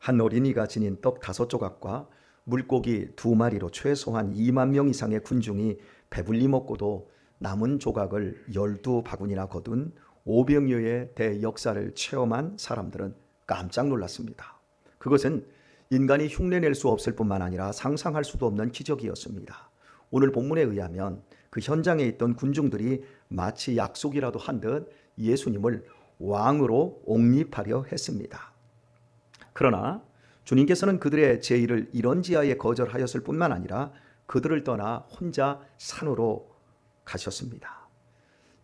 한 어린이가 지닌 떡 5조각과 물고기 2마리로 최소한 2만 명 이상의 군중이 배불리 먹고도 남은 조각을 12바구니나 거둔 오병이어의 대역사를 체험한 사람들은 깜짝 놀랐습니다. 그것은 인간이 흉내낼 수 없을 뿐만 아니라 상상할 수도 없는 기적이었습니다. 오늘 본문에 의하면 그 현장에 있던 군중들이 마치 약속이라도 한 듯 예수님을 왕으로 옹립하려 했습니다. 그러나 주님께서는 그들의 제의를 이런지하에 거절하였을 뿐만 아니라 그들을 떠나 혼자 산으로 가셨습니다.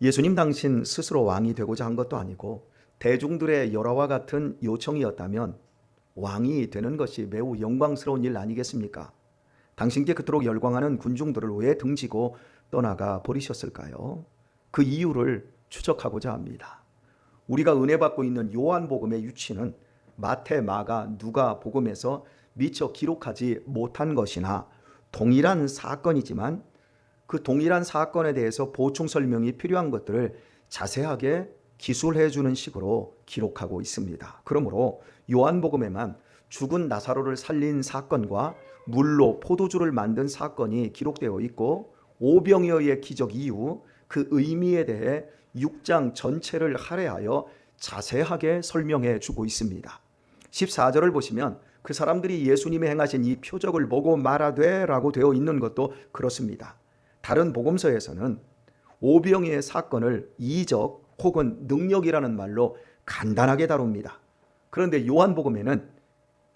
예수님 당신 스스로 왕이 되고자 한 것도 아니고 대중들의 열화와 같은 요청이었다면 왕이 되는 것이 매우 영광스러운 일 아니겠습니까? 당신께 그토록 열광하는 군중들을 왜 등지고 떠나가 버리셨을까요? 그 이유를 추적하고자 합니다. 우리가 은혜 받고 있는 요한복음의 유치는 마태, 마가, 누가 복음에서 미처 기록하지 못한 것이나 동일한 사건이지만 그 동일한 사건에 대해서 보충 설명이 필요한 것들을 자세하게 기술해 주는 식으로 기록하고 있습니다. 그러므로 요한복음에만 죽은 나사로를 살린 사건과 물로 포도주를 만든 사건이 기록되어 있고 오병이어의 기적 이후 그 의미에 대해 6장 전체를 할애하여 자세하게 설명해 주고 있습니다. 14절을 보시면 그 사람들이 예수님이 행하신 이 표적을 보고 말하되 라고 되어 있는 것도 그렇습니다. 다른 복음서에서는 오병이어의 사건을 이적 혹은 능력이라는 말로 간단하게 다룹니다. 그런데 요한복음에는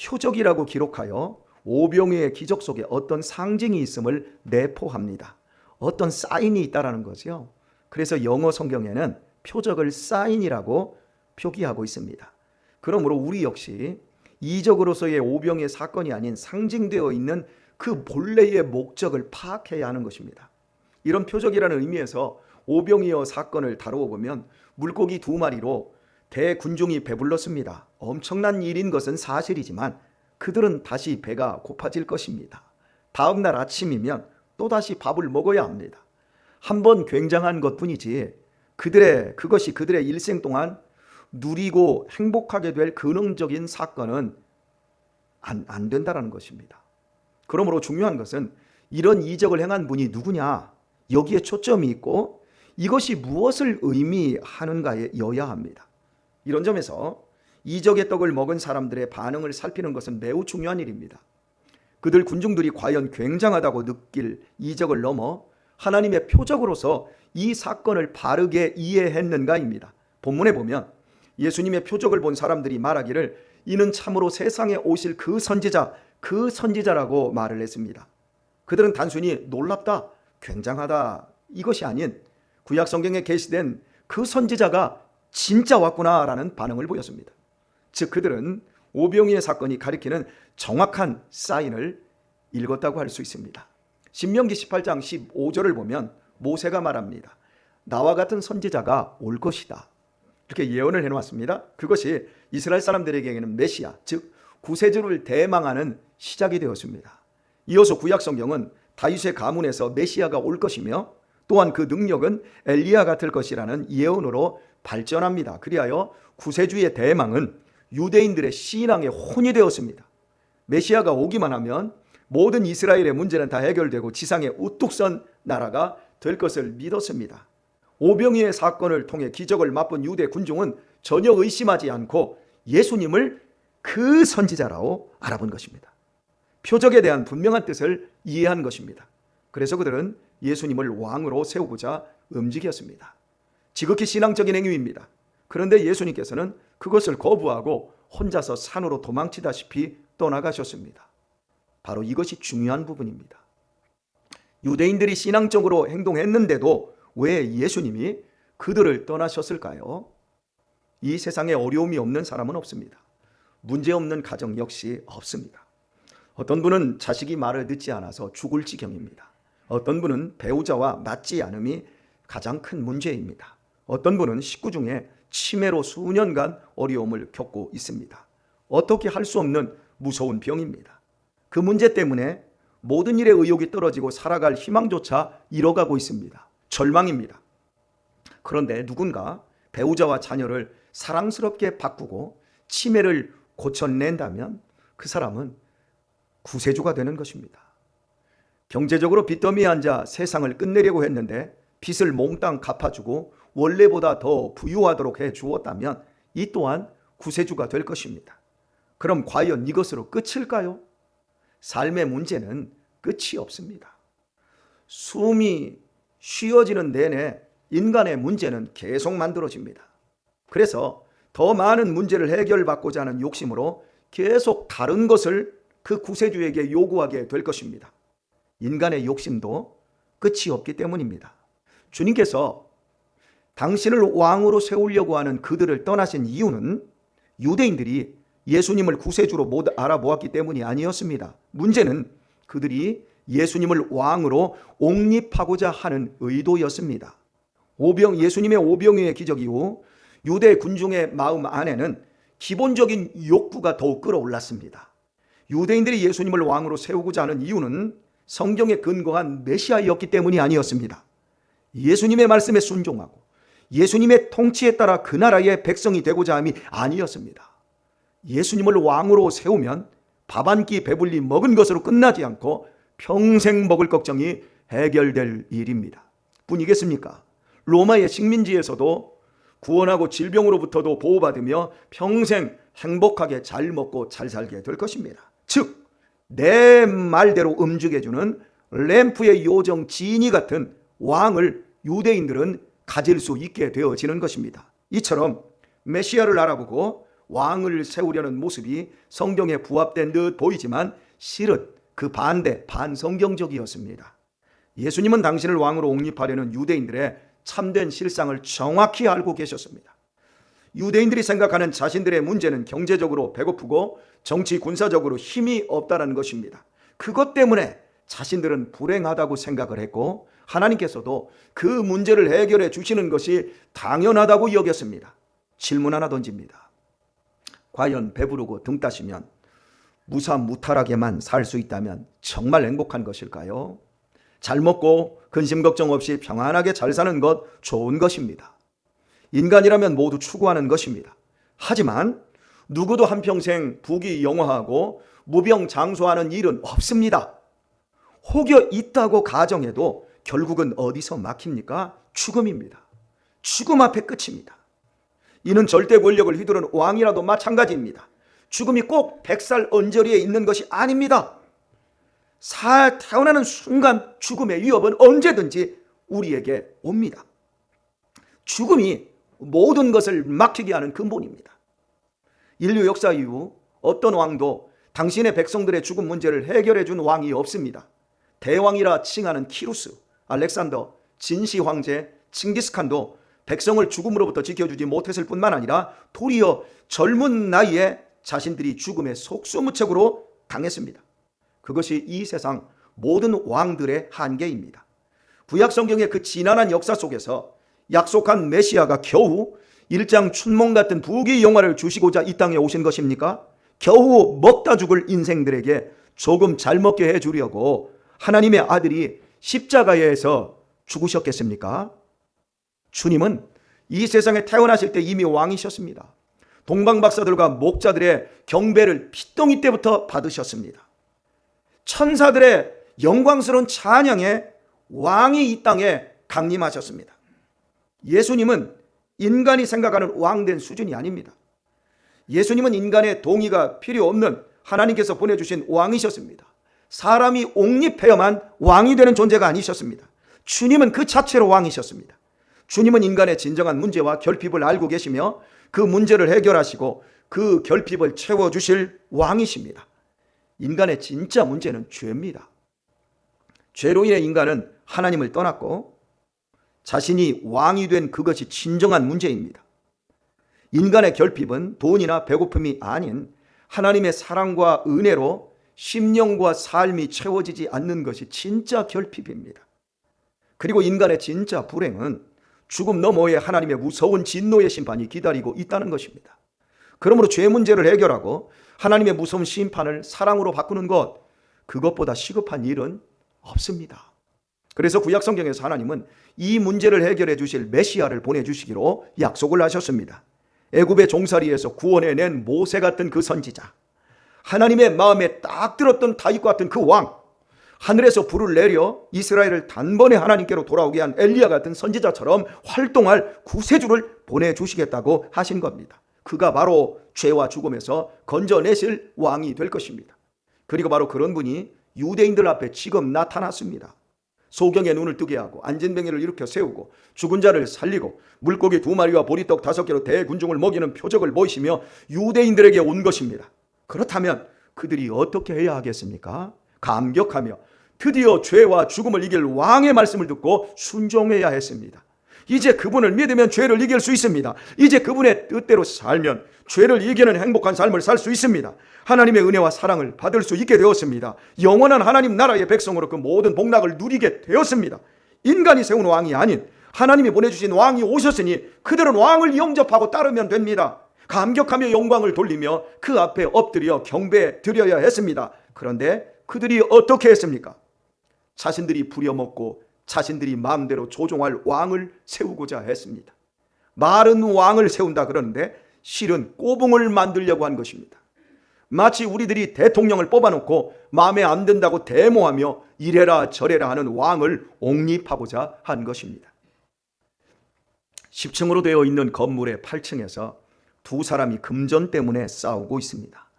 표적이라고 기록하여 오병이어의 기적 속에 어떤 상징이 있음을 내포합니다. 어떤 사인이 있다라는 거죠. 그래서 영어 성경에는 표적을 사인이라고 표기하고 있습니다. 그러므로 우리 역시 이적으로서의 오병이어의 사건이 아닌 상징되어 있는 그 본래의 목적을 파악해야 하는 것입니다. 이런 표적이라는 의미에서 오병이어 사건을 다루어 보면 물고기 2마리로 대군중이 배불렀습니다. 엄청난 일인 것은 사실이지만 그들은 다시 배가 고파질 것입니다. 다음 날 아침이면 또다시 밥을 먹어야 합니다. 한 번 굉장한 것뿐이지 그것이 그들의 일생 동안 누리고 행복하게 될 근원적인 사건은 안 된다라는 것입니다. 그러므로 중요한 것은 이런 이적을 행한 분이 누구냐, 여기에 초점이 있고 이것이 무엇을 의미하는가에 여야 합니다. 이런 점에서 이적의 떡을 먹은 사람들의 반응을 살피는 것은 매우 중요한 일입니다. 그들 군중들이 과연 굉장하다고 느낄 이적을 넘어 하나님의 표적으로서 이 사건을 바르게 이해했는가입니다. 본문에 보면 예수님의 표적을 본 사람들이 말하기를 이는 참으로 세상에 오실 그 선지자라고 말을 했습니다. 그들은 단순히 놀랍다, 굉장하다 이것이 아닌 구약 성경에 게시된 그 선지자가 진짜 왔구나라는 반응을 보였습니다. 즉 그들은 오병이어 사건이 가리키는 정확한 사인을 읽었다고 할 수 있습니다. 신명기 18장 15절을 보면 모세가 말합니다. 나와 같은 선지자가 올 것이다. 이렇게 예언을 해놓았습니다. 그것이 이스라엘 사람들에게는 메시아, 즉 구세주를 대망하는 시작이 되었습니다. 이어서 구약 성경은 다윗의 가문에서 메시아가 올 것이며 또한 그 능력은 엘리야 같을 것이라는 예언으로 발전합니다. 그리하여 구세주의 대망은 유대인들의 신앙의 혼이 되었습니다. 메시아가 오기만 하면 모든 이스라엘의 문제는 다 해결되고 지상에 우뚝 선 나라가 될 것을 믿었습니다. 오병이어의 사건을 통해 기적을 맛본 유대 군중은 전혀 의심하지 않고 예수님을 그 선지자라고 알아본 것입니다. 표적에 대한 분명한 뜻을 이해한 것입니다. 그래서 그들은 예수님을 왕으로 세우고자 움직였습니다. 지극히 신앙적인 행위입니다. 그런데 예수님께서는 그것을 거부하고 혼자서 산으로 도망치다시피 떠나가셨습니다. 바로 이것이 중요한 부분입니다. 유대인들이 신앙적으로 행동했는데도 왜 예수님이 그들을 떠나셨을까요? 이 세상에 어려움이 없는 사람은 없습니다. 문제 없는 가정 역시 없습니다. 어떤 분은 자식이 말을 듣지 않아서 죽을 지경입니다. 어떤 분은 배우자와 맞지 않음이 가장 큰 문제입니다. 어떤 분은 식구 중에 치매로 수년간 어려움을 겪고 있습니다. 어떻게 할 수 없는 무서운 병입니다. 그 문제 때문에 모든 일에 의욕이 떨어지고 살아갈 희망조차 잃어가고 있습니다. 절망입니다. 그런데 누군가 배우자와 자녀를 사랑스럽게 바꾸고 치매를 고쳐낸다면 그 사람은 구세주가 되는 것입니다. 경제적으로 빚더미에 앉아 세상을 끝내려고 했는데 빚을 몽땅 갚아주고 원래보다 더 부유하도록 해 주었다면 이 또한 구세주가 될 것입니다. 그럼 과연 이것으로 끝일까요? 삶의 문제는 끝이 없습니다. 숨이 쉬어지는 내내 인간의 문제는 계속 만들어집니다. 그래서 더 많은 문제를 해결받고자 하는 욕심으로 계속 다른 것을 그 구세주에게 요구하게 될 것입니다. 인간의 욕심도 끝이 없기 때문입니다. 주님께서 당신을 왕으로 세우려고 하는 그들을 떠나신 이유는 유대인들이 예수님을 구세주로 못 알아보았기 때문이 아니었습니다. 문제는 그들이 예수님을 왕으로 옹립하고자 하는 의도였습니다. 예수님의 오병이어의 기적 이후 유대 군중의 마음 안에는 기본적인 욕구가 더욱 끌어올랐습니다. 유대인들이 예수님을 왕으로 세우고자 하는 이유는 성경에 근거한 메시아였기 때문이 아니었습니다. 예수님의 말씀에 순종하고 예수님의 통치에 따라 그 나라의 백성이 되고자 함이 아니었습니다. 예수님을 왕으로 세우면 밥 한 끼 배불리 먹은 것으로 끝나지 않고 평생 먹을 걱정이 해결될 일입니다. 뿐이겠습니까? 로마의 식민지에서도 구원하고 질병으로부터도 보호받으며 평생 행복하게 잘 먹고 잘 살게 될 것입니다. 즉, 내 말대로 움직여주는 램프의 요정 지니 같은 왕을 유대인들은 가질 수 있게 되어지는 것입니다. 이처럼 메시아를 알아보고 왕을 세우려는 모습이 성경에 부합된 듯 보이지만 실은 그 반대, 반성경적이었습니다. 예수님은 당신을 왕으로 옹립하려는 유대인들의 참된 실상을 정확히 알고 계셨습니다. 유대인들이 생각하는 자신들의 문제는 경제적으로 배고프고 정치 군사적으로 힘이 없다는 것입니다. 그것 때문에 자신들은 불행하다고 생각을 했고 하나님께서도 그 문제를 해결해 주시는 것이 당연하다고 여겼습니다. 질문 하나 던집니다. 과연 배부르고 등 따시면 무사무탈하게만 살 수 있다면 정말 행복한 것일까요? 잘 먹고 근심 걱정 없이 평안하게 잘 사는 것 좋은 것입니다. 인간이라면 모두 추구하는 것입니다. 하지만 누구도 한평생 부귀영화하고 무병장수하는 일은 없습니다. 혹여 있다고 가정해도 결국은 어디서 막힙니까? 죽음입니다. 죽음 앞에 끝입니다. 이는 절대 권력을 휘두르는 왕이라도 마찬가지입니다. 죽음이 꼭 100살 언저리에 있는 것이 아닙니다. 태어나는 순간 죽음의 위협은 언제든지 우리에게 옵니다. 죽음이 모든 것을 막히게 하는 근본입니다. 인류 역사 이후 어떤 왕도 당신의 백성들의 죽음 문제를 해결해 준 왕이 없습니다. 대왕이라 칭하는 키루스, 알렉산더, 진시 황제, 칭기스칸도 백성을 죽음으로부터 지켜주지 못했을 뿐만 아니라 도리어 젊은 나이에 자신들이 죽음의 속수무책으로 당했습니다. 그것이 이 세상 모든 왕들의 한계입니다. 구약 성경의 그 지난한 역사 속에서 약속한 메시아가 겨우 일장 춘몽 같은 부귀영화를 주시고자 이 땅에 오신 것입니까? 겨우 먹다 죽을 인생들에게 조금 잘 먹게 해주려고 하나님의 아들이 십자가에서 죽으셨겠습니까? 주님은 이 세상에 태어나실 때 이미 왕이셨습니다. 동방박사들과 목자들의 경배를 핏덩이 때부터 받으셨습니다. 천사들의 영광스러운 찬양에 왕이 이 땅에 강림하셨습니다. 예수님은 인간이 생각하는 왕된 수준이 아닙니다. 예수님은 인간의 동의가 필요 없는 하나님께서 보내주신 왕이셨습니다. 사람이 옹립해야만 왕이 되는 존재가 아니셨습니다. 주님은 그 자체로 왕이셨습니다. 주님은 인간의 진정한 문제와 결핍을 알고 계시며 그 문제를 해결하시고 그 결핍을 채워주실 왕이십니다. 인간의 진짜 문제는 죄입니다. 죄로 인해 인간은 하나님을 떠났고 자신이 왕이 된 그것이 진정한 문제입니다. 인간의 결핍은 돈이나 배고픔이 아닌 하나님의 사랑과 은혜로 심령과 삶이 채워지지 않는 것이 진짜 결핍입니다. 그리고 인간의 진짜 불행은 죽음 너머에 하나님의 무서운 진노의 심판이 기다리고 있다는 것입니다. 그러므로 죄 문제를 해결하고 하나님의 무서운 심판을 사랑으로 바꾸는 것, 그것보다 시급한 일은 없습니다. 그래서 구약 성경에서 하나님은 이 문제를 해결해 주실 메시아를 보내주시기로 약속을 하셨습니다. 애굽의 종살이에서 구원해낸 모세 같은 그 선지자, 하나님의 마음에 딱 들었던 다윗과 같은 그 왕, 하늘에서 불을 내려 이스라엘을 단번에 하나님께로 돌아오게 한 엘리야 같은 선지자처럼 활동할 구세주를 보내주시겠다고 하신 겁니다. 그가 바로 죄와 죽음에서 건져내실 왕이 될 것입니다. 그리고 바로 그런 분이 유대인들 앞에 지금 나타났습니다. 소경의 눈을 뜨게 하고 안진뱅이를 일으켜 세우고 죽은 자를 살리고 물고기 2마리와 보리떡 5개로 대군중을 먹이는 표적을 보이시며 유대인들에게 온 것입니다. 그렇다면 그들이 어떻게 해야 하겠습니까? 감격하며 드디어 죄와 죽음을 이길 왕의 말씀을 듣고 순종해야 했습니다. 이제 그분을 믿으면 죄를 이길 수 있습니다. 이제 그분의 뜻대로 살면 죄를 이기는 행복한 삶을 살 수 있습니다. 하나님의 은혜와 사랑을 받을 수 있게 되었습니다. 영원한 하나님 나라의 백성으로 그 모든 복락을 누리게 되었습니다. 인간이 세운 왕이 아닌 하나님이 보내주신 왕이 오셨으니 그들은 왕을 영접하고 따르면 됩니다. 감격하며 영광을 돌리며 그 앞에 엎드려 경배 드려야 했습니다. 그런데 그들이 어떻게 했습니까? 자신들이 부려먹고 자신들이 마음대로 조종할 왕을 세우고자 했습니다. 말은 왕을 세운다 그러는데 실은 꼬붕을 만들려고 한 것입니다. 마치 우리들이 대통령을 뽑아놓고 마음에 안 든다고 데모하며 이래라 저래라 하는 왕을 옹립하고자 한 것입니다. 10층으로 되어 있는 건물의 8층에서 두 사람이 금전 때문에 싸우고 있습니다.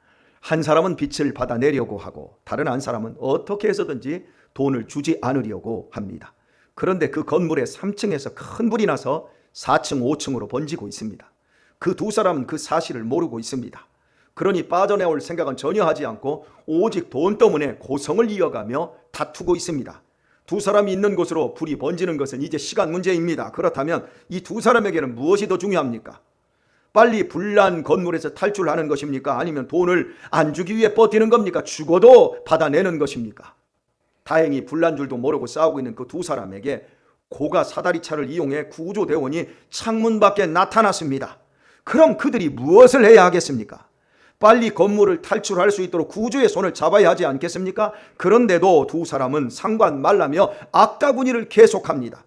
한 사람은 빚을 받아내려고 하고 다른 한 사람은 어떻게 해서든지 돈을 주지 않으려고 합니다. 그런데 그 건물의 3층에서 큰 불이 나서 4층, 5층으로 번지고 있습니다. 그 두 사람은 그 사실을 모르고 있습니다. 그러니 빠져나올 생각은 전혀 하지 않고 오직 돈 때문에 고성을 이어가며 다투고 있습니다. 두 사람이 있는 곳으로 불이 번지는 것은 이제 시간 문제입니다. 그렇다면 이 두 사람에게는 무엇이 더 중요합니까? 빨리 불난 건물에서 탈출하는 것입니까? 아니면 돈을 안 주기 위해 버티는 겁니까? 죽어도 받아내는 것입니까? 다행히 불난 줄도 모르고 싸우고 있는 그 두 사람에게 고가 사다리차를 이용해 구조대원이 창문 밖에 나타났습니다. 그럼 그들이 무엇을 해야 하겠습니까? 빨리 건물을 탈출할 수 있도록 구조의 손을 잡아야 하지 않겠습니까? 그런데도 두 사람은 상관 말라며 악다구니를 계속합니다.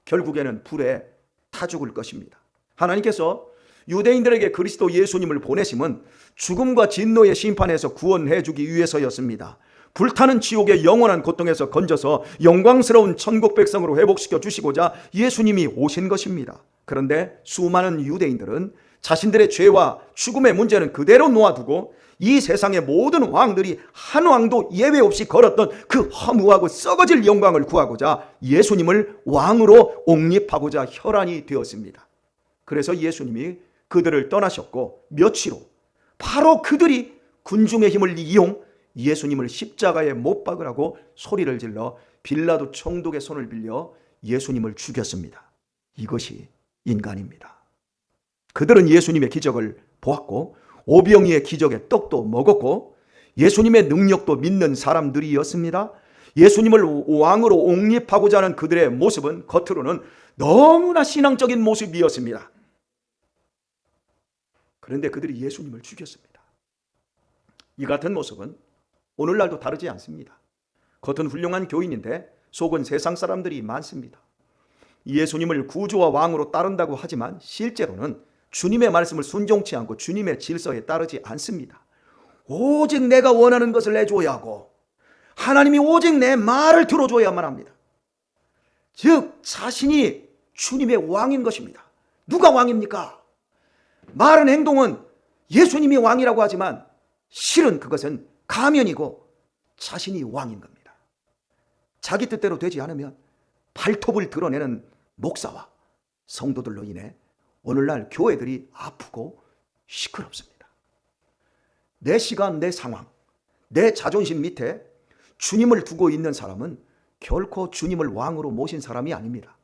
결국에는 불에 타 죽을 것입니다. 하나님께서 유대인들에게 그리스도 예수님을 보내심은 죽음과 진노의 심판에서 구원해 주기 위해서였습니다. 불타는 지옥의 영원한 고통에서 건져서 영광스러운 천국 백성으로 회복시켜 주시고자 예수님이 오신 것입니다. 그런데 수많은 유대인들은 자신들의 죄와 죽음의 문제는 그대로 놓아두고 이 세상의 모든 왕들이 한 왕도 예외 없이 걸었던 그 허무하고 썩어질 영광을 구하고자 예수님을 왕으로 옹립하고자 혈안이 되었습니다. 그래서 예수님이 그들을 떠나셨고 며칠 후 바로 그들이 군중의 힘을 이용 예수님을 십자가에 못 박으라고 소리를 질러 빌라도 총독의 손을 빌려 예수님을 죽였습니다. 이것이 인간입니다. 그들은 예수님의 기적을 보았고 오병이의 기적의 떡도 먹었고 예수님의 능력도 믿는 사람들이었습니다. 예수님을 왕으로 옹립하고자 하는 그들의 모습은 겉으로는 너무나 신앙적인 모습이었습니다. 그런데 그들이 예수님을 죽였습니다. 이 같은 모습은 오늘날도 다르지 않습니다. 겉은 훌륭한 교인인데 속은 세상 사람들이 많습니다. 예수님을 구주와 왕으로 따른다고 하지만 실제로는 주님의 말씀을 순종치 않고 주님의 질서에 따르지 않습니다. 오직 내가 원하는 것을 내줘야 하고 하나님이 오직 내 말을 들어줘야만 합니다. 즉 자신이 주님의 왕인 것입니다. 누가 왕입니까? 말은 행동은 예수님이 왕이라고 하지만 실은 그것은 가면이고 자신이 왕인 겁니다. 자기 뜻대로 되지 않으면 발톱을 드러내는 목사와 성도들로 인해 오늘날 교회들이 아프고 시끄럽습니다. 내 시간, 내 상황, 내 자존심 밑에 주님을 두고 있는 사람은 결코 주님을 왕으로 모신 사람이 아닙니다.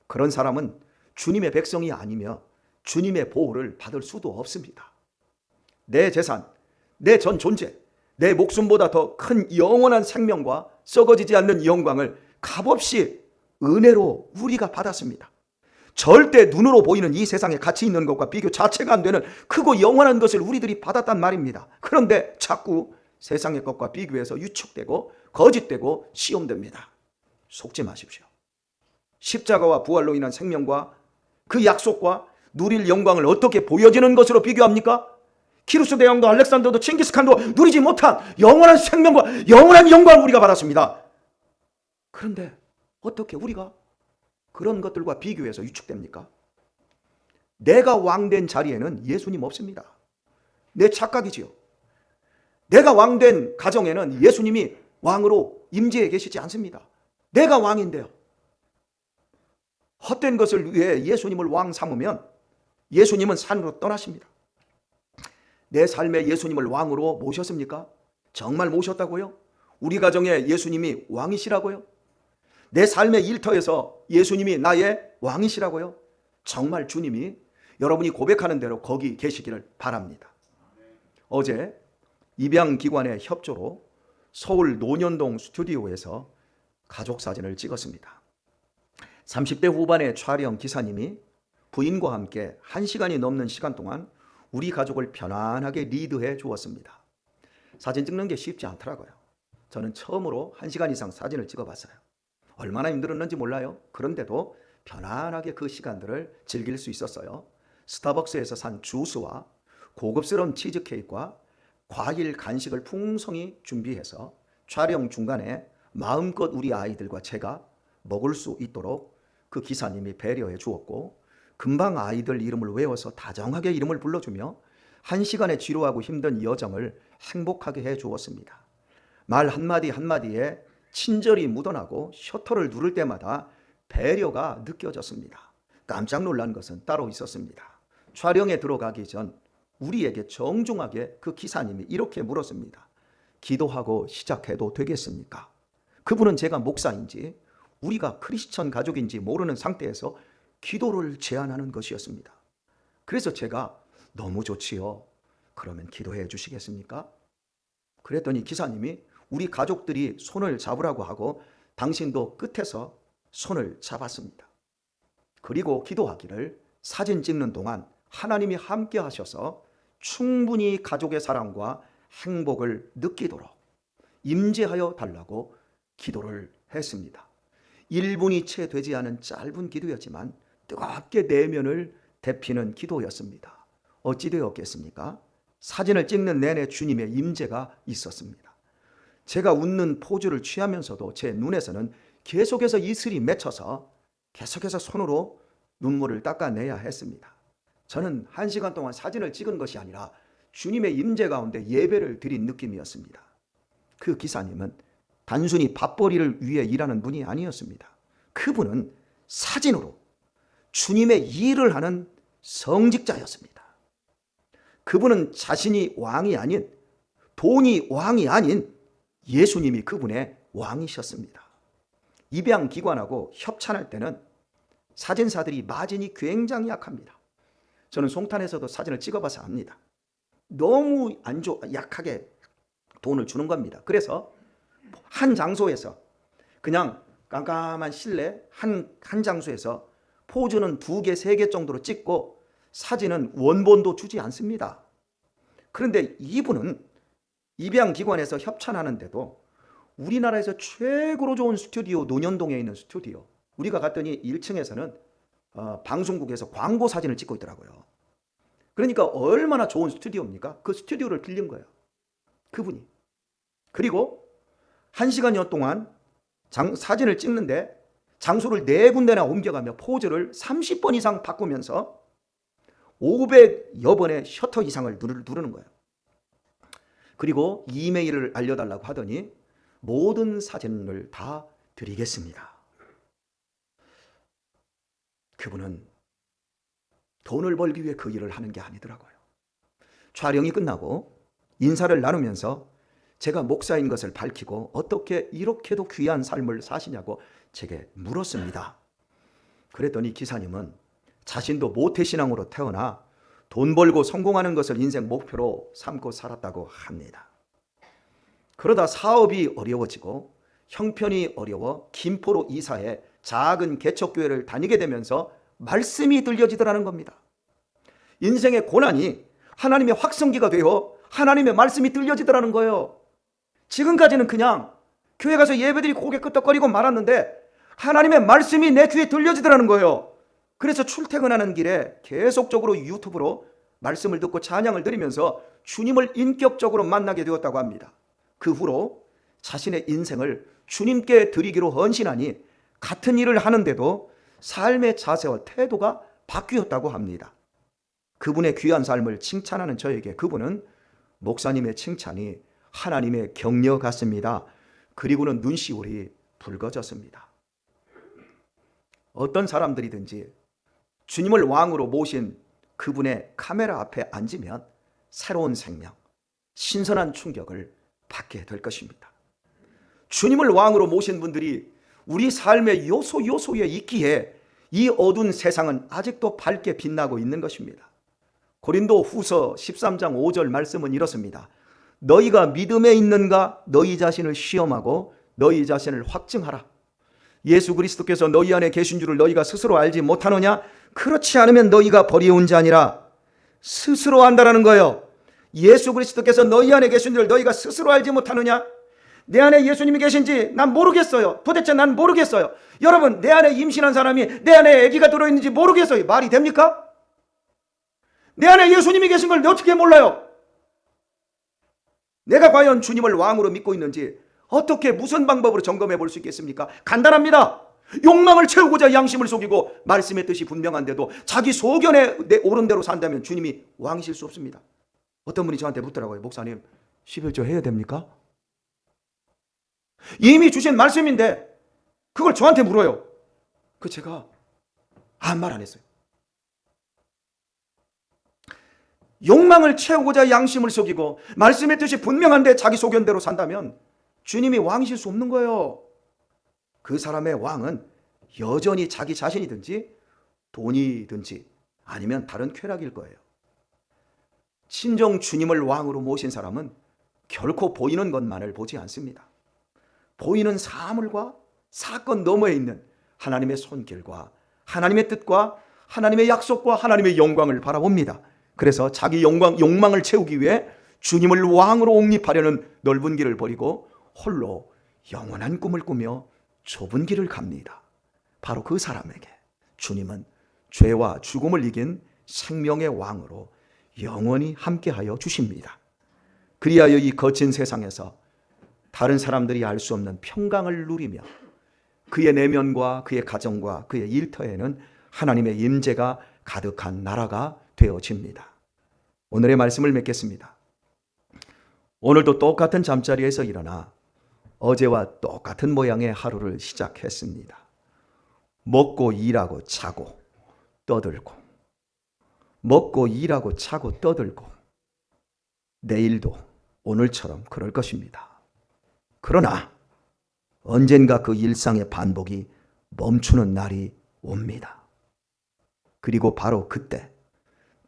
그런 사람은 주님의 백성이 아니며 주님의 보호를 받을 수도 없습니다. 내 재산, 내 전 존재, 내 목숨보다 더 큰 영원한 생명과 썩어지지 않는 영광을 값없이 은혜로 우리가 받았습니다. 절대 눈으로 보이는 이 세상에 가치 있는 것과 비교 자체가 안 되는 크고 영원한 것을 우리들이 받았단 말입니다. 그런데 자꾸 세상의 것과 비교해서 유축되고 거짓되고 시험됩니다. 속지 마십시오. 십자가와 부활로 인한 생명과 그 약속과 누릴 영광을 어떻게 보여지는 것으로 비교합니까? 키루스 대왕도 알렉산더도 칭기스칸도 누리지 못한 영원한 생명과 영원한 영광을 우리가 받았습니다. 그런데 어떻게 우리가 그런 것들과 비교해서 위축됩니까? 내가 왕된 자리에는 예수님 없습니다. 내 착각이지요. 내가 왕된 가정에는 예수님이 왕으로 임재해 계시지 않습니다. 내가 왕인데요. 헛된 것을 위해 예수님을 왕 삼으면 예수님은 산으로 떠나십니다. 내 삶에 예수님을 왕으로 모셨습니까? 정말 모셨다고요? 우리 가정에 예수님이 왕이시라고요? 내 삶의 일터에서 예수님이 나의 왕이시라고요? 정말 주님이 여러분이 고백하는 대로 거기 계시기를 바랍니다. 어제 입양기관의 협조로 서울 논현동 스튜디오에서 가족 사진을 찍었습니다. 30대 후반의 촬영 기사님이 부인과 함께 1시간이 넘는 시간 동안 우리 가족을 편안하게 리드해 주었습니다. 사진 찍는 게 쉽지 않더라고요. 저는 처음으로 1시간 이상 사진을 찍어봤어요. 얼마나 힘들었는지 몰라요. 그런데도 편안하게 그 시간들을 즐길 수 있었어요. 스타벅스에서 산 주스와 고급스러운 치즈케이크와 과일 간식을 풍성히 준비해서 촬영 중간에 마음껏 우리 아이들과 제가 먹을 수 있도록 그 기사님이 배려해 주었고, 금방 아이들 이름을 외워서 다정하게 이름을 불러주며 1시간의 지루하고 힘든 여정을 행복하게 해 주었습니다. 말 한마디 한마디에 친절이 묻어나고 셔터를 누를 때마다 배려가 느껴졌습니다. 깜짝 놀란 것은 따로 있었습니다. 촬영에 들어가기 전 우리에게 정중하게 그 기사님이 이렇게 물었습니다. 기도하고 시작해도 되겠습니까? 그분은 제가 목사인지 우리가 크리스천 가족인지 모르는 상태에서 기도를 제안하는 것이었습니다. 그래서 제가 너무 좋지요. 그러면 기도해 주시겠습니까? 그랬더니 기사님이 우리 가족들이 손을 잡으라고 하고 당신도 끝에서 손을 잡았습니다. 그리고 기도하기를 사진 찍는 동안 하나님이 함께 하셔서 충분히 가족의 사랑과 행복을 느끼도록 임재하여 달라고 기도를 했습니다. 1분이 채 되지 않은 짧은 기도였지만 뜨겁게 내면을 데피는 기도였습니다. 어찌 되었겠습니까? 사진을 찍는 내내 주님의 임재가 있었습니다. 제가 웃는 포즈를 취하면서도 제 눈에서는 계속해서 이슬이 맺혀서 계속해서 손으로 눈물을 닦아내야 했습니다. 저는 1시간 동안 사진을 찍은 것이 아니라 주님의 임재 가운데 예배를 드린 느낌이었습니다. 그 기사님은 단순히 밥벌이를 위해 일하는 분이 아니었습니다. 그분은 사진으로 주님의 일을 하는 성직자였습니다. 그분은 자신이 왕이 아닌, 돈이 왕이 아닌 예수님이 그분의 왕이셨습니다. 입양기관하고 협찬할 때는 사진사들이 마진이 굉장히 약합니다. 저는 송탄에서도 사진을 찍어봐서 압니다. 너무 약하게 돈을 주는 겁니다. 그래서 한 장소에서 그냥 깜깜한 실내 한 장소에서 포즈는 2개, 3개 정도로 찍고 사진은 원본도 주지 않습니다. 그런데 이분은 입양기관에서 협찬하는데도 우리나라에서 최고로 좋은 스튜디오, 논현동에 있는 스튜디오, 우리가 갔더니 1층에서는 방송국에서 광고 사진을 찍고 있더라고요. 그러니까 얼마나 좋은 스튜디오입니까? 그 스튜디오를 빌린 거예요, 그분이. 그리고 1시간여 동안 사진을 찍는데 장소를 4군데나 옮겨가며 포즈를 30번 이상 바꾸면서 500여 번의 셔터 이상을 누르는 거예요. 그리고 이메일을 알려달라고 하더니 모든 사진을 다 드리겠습니다. 그분은 돈을 벌기 위해 그 일을 하는 게 아니더라고요. 촬영이 끝나고 인사를 나누면서 제가 목사인 것을 밝히고 어떻게 이렇게도 귀한 삶을 사시냐고 제게 물었습니다. 그랬더니 기사님은 자신도 모태신앙으로 태어나 돈 벌고 성공하는 것을 인생 목표로 삼고 살았다고 합니다. 그러다 사업이 어려워지고 형편이 어려워 김포로 이사해 작은 개척교회를 다니게 되면서 말씀이 들려지더라는 겁니다. 인생의 고난이 하나님의 확성기가 되어 하나님의 말씀이 들려지더라는 거예요. 지금까지는 그냥 교회 가서 예배드리고 고개 끄덕거리고 말았는데 하나님의 말씀이 내 귀에 들려지더라는 거예요. 그래서 출퇴근하는 길에 계속적으로 유튜브로 말씀을 듣고 찬양을 드리면서 주님을 인격적으로 만나게 되었다고 합니다. 그 후로 자신의 인생을 주님께 드리기로 헌신하니 같은 일을 하는데도 삶의 자세와 태도가 바뀌었다고 합니다. 그분의 귀한 삶을 칭찬하는 저에게 그분은 목사님의 칭찬이 하나님의 격려 같습니다. 그리고는 눈시울이 붉어졌습니다. 어떤 사람들이든지 주님을 왕으로 모신 그분의 카메라 앞에 앉으면 새로운 생명, 신선한 충격을 받게 될 것입니다. 주님을 왕으로 모신 분들이 우리 삶의 요소에 있기에 이 어두운 세상은 아직도 밝게 빛나고 있는 것입니다. 고린도 후서 13장 5절 말씀은 이렇습니다. 너희가 믿음에 있는가 너희 자신을 시험하고 너희 자신을 확증하라. 예수 그리스도께서 너희 안에 계신 줄을 너희가 스스로 알지 못하느냐? 그렇지 않으면 너희가 버리운 자니라. 스스로 안다라는 거예요. 예수 그리스도께서 너희 안에 계신 줄을 너희가 스스로 알지 못하느냐? 내 안에 예수님이 계신지 난 모르겠어요. 도대체 난 모르겠어요. 여러분, 내 안에 임신한 사람이 내 안에 아기가 들어있는지 모르겠어요. 말이 됩니까? 내 안에 예수님이 계신 걸 어떻게 몰라요? 내가 과연 주님을 왕으로 믿고 있는지 어떻게 무슨 방법으로 점검해 볼 수 있겠습니까? 간단합니다. 욕망을 채우고자 양심을 속이고 말씀의 뜻이 분명한데도 자기 소견에 옳은 대로 산다면 주님이 왕이실 수 없습니다. 어떤 분이 저한테 묻더라고요. 목사님, 11조 해야 됩니까? 이미 주신 말씀인데 그걸 저한테 물어요. 그 제가 아무 말 안 했어요. 욕망을 채우고자 양심을 속이고 말씀의 뜻이 분명한데 자기 소견대로 산다면 주님이 왕이실 수 없는 거예요. 그 사람의 왕은 여전히 자기 자신이든지 돈이든지 아니면 다른 쾌락일 거예요. 진정 주님을 왕으로 모신 사람은 결코 보이는 것만을 보지 않습니다. 보이는 사물과 사건 너머에 있는 하나님의 손길과 하나님의 뜻과 하나님의 약속과 하나님의 영광을 바라봅니다. 그래서 자기 욕망을 채우기 위해 주님을 왕으로 옹립하려는 넓은 길을 버리고 홀로 영원한 꿈을 꾸며 좁은 길을 갑니다. 바로 그 사람에게 주님은 죄와 죽음을 이긴 생명의 왕으로 영원히 함께하여 주십니다. 그리하여 이 거친 세상에서 다른 사람들이 알 수 없는 평강을 누리며 그의 내면과 그의 가정과 그의 일터에는 하나님의 임재가 가득한 나라가 되어집니다. 오늘의 말씀을 맺겠습니다. 오늘도 똑같은 잠자리에서 일어나 어제와 똑같은 모양의 하루를 시작했습니다. 먹고 일하고 자고 떠들고 먹고 일하고 자고 떠들고 내일도 오늘처럼 그럴 것입니다. 그러나 언젠가 그 일상의 반복이 멈추는 날이 옵니다. 그리고 바로 그때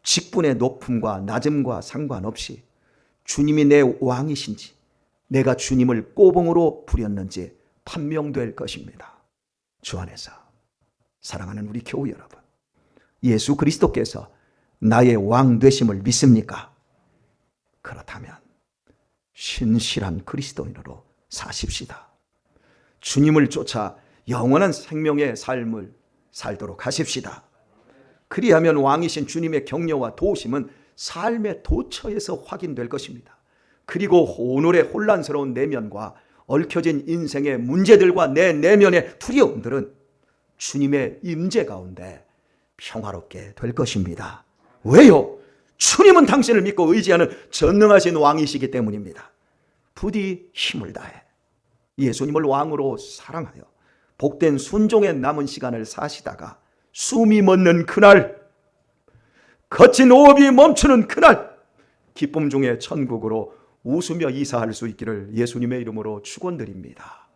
직분의 높음과 낮음과 상관없이 주님이 내 왕이신지 내가 주님을 꼬봉으로 부렸는지 판명될 것입니다. 주 안에서 사랑하는 우리 교우 여러분, 예수 그리스도께서 나의 왕 되심을 믿습니까? 그렇다면 신실한 그리스도인으로 사십시다. 주님을 쫓아 영원한 생명의 삶을 살도록 하십시다. 그리하면 왕이신 주님의 격려와 도우심은 삶의 도처에서 확인될 것입니다. 그리고 오늘의 혼란스러운 내면과 얽혀진 인생의 문제들과 내 내면의 두려움들은 주님의 임재 가운데 평화롭게 될 것입니다. 왜요? 주님은 당신을 믿고 의지하는 전능하신 왕이시기 때문입니다. 부디 힘을 다해 예수님을 왕으로 사랑하여 복된 순종의 남은 시간을 사시다가 숨이 멎는 그날, 거친 호흡이 멈추는 그날, 기쁨 중에 천국으로 웃으며 이사할 수 있기를 예수님의 이름으로 축원드립니다.